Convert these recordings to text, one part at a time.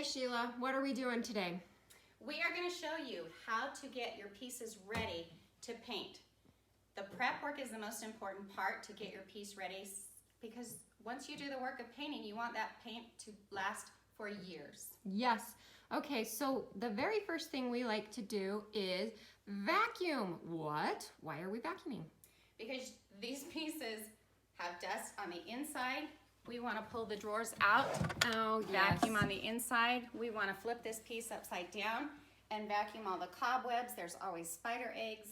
Okay, Sheila, what are we doing today? We are going to show you how to get your pieces ready to paint. The prep work is the most important part to get your piece ready, because once you do the work of painting, you want that paint to last for years. Yes. Okay, so the very first thing we like to do is vacuum. What? Why are we vacuuming? Because these pieces have dust on the inside. We want to pull the drawers out. Oh, yes. Vacuum on the inside. We want to flip this piece upside down and vacuum all the cobwebs. There's always spider eggs.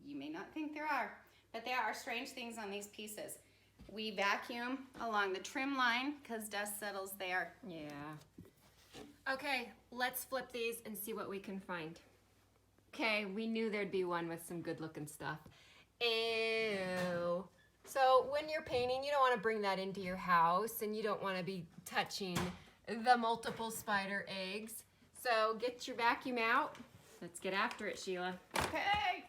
You may not think there are, but there are strange things on these pieces. We vacuum along the trim line because dust settles there. Yeah. Okay, let's flip these and see what we can find. Okay, we knew there'd be one with some good looking stuff. Ew. So when you're painting, you don't want to bring that into your house, and you don't want to be touching the multiple spider eggs. So get your vacuum out. Let's get after it, Sheila. Okay.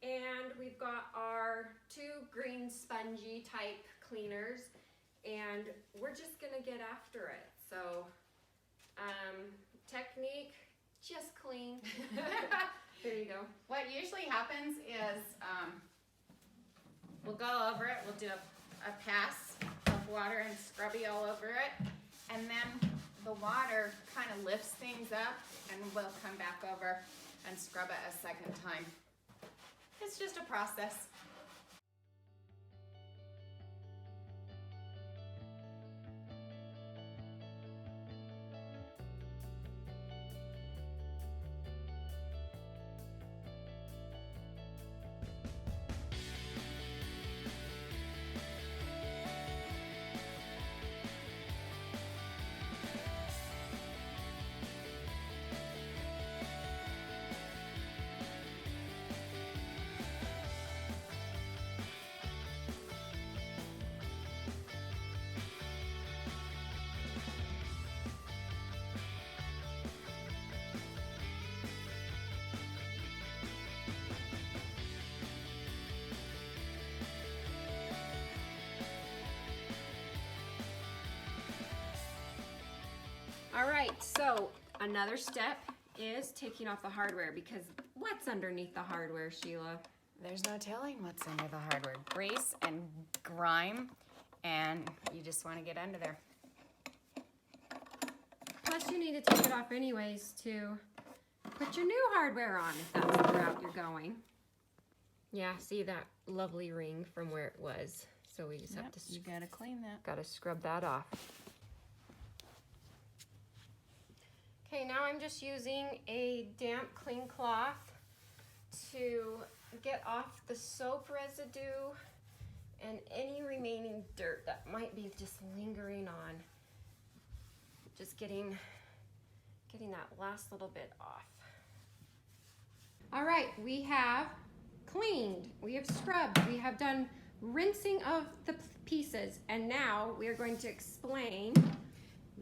And we've got our 2 green spongy type cleaners, and we're just gonna get after it. So technique, just clean. There you go. What usually happens is we'll go over it, we'll do a pass of water and scrubby all over it, and then the water kind of lifts things up, and we'll come back over and scrub it a second time. It's just a process. All right, so another step is taking off the hardware, because what's underneath the hardware, Sheila? There's no telling what's under the hardware. Grease and grime, and you just want to get under there. Plus you need to take it off anyways to put your new hardware on, if that's the route you're going. Yeah, see that lovely ring from where it was. So we just have to, you gotta clean that. gotta scrub that off. Okay, now I'm just using a damp clean cloth to get off the soap residue and any remaining dirt that might be just lingering on. Just getting that last little bit off. All right, we have cleaned, we have scrubbed, we have done rinsing of the pieces, and now we are going to explain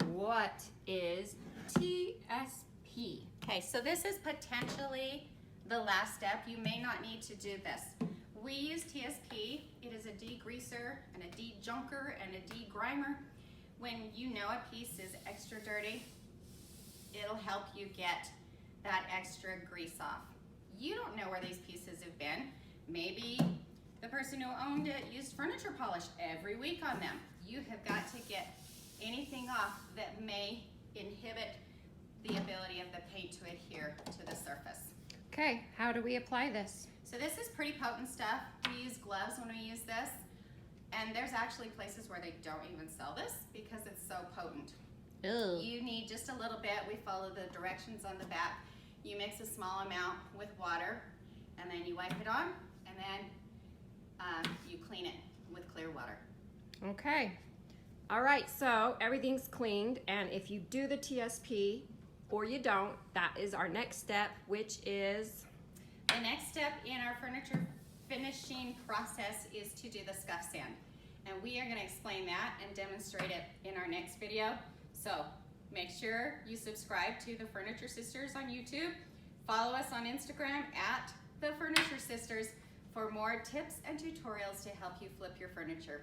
what is TSP. Okay, so this is potentially the last step. You may not need to do this. We use TSP. It is a degreaser and a de-junker and a de-grimer. When you know a piece is extra dirty, it'll help you get that extra grease off. You don't know where these pieces have been. Maybe the person who owned it used furniture polish every week on them. You have got to get anything off that may inhibit the ability of the paint to adhere to the surface. Okay, how do we apply this? So this is pretty potent stuff. We use gloves when we use this, and there's actually places where they don't even sell this because it's so potent. Ew. You need just a little bit. We follow the directions on the back. You mix a small amount with water, and then you wipe it on, and then you clean it with clear water. Okay. All right, so everything's cleaned, and if you do the TSP or you don't, that is our next step, which is? The next step in our furniture finishing process is to do the scuff sand. And we are going to explain that and demonstrate it in our next video. So make sure you subscribe to the Furniture Sisters on YouTube. Follow us on Instagram at the Furniture Sisters for more tips and tutorials to help you flip your furniture.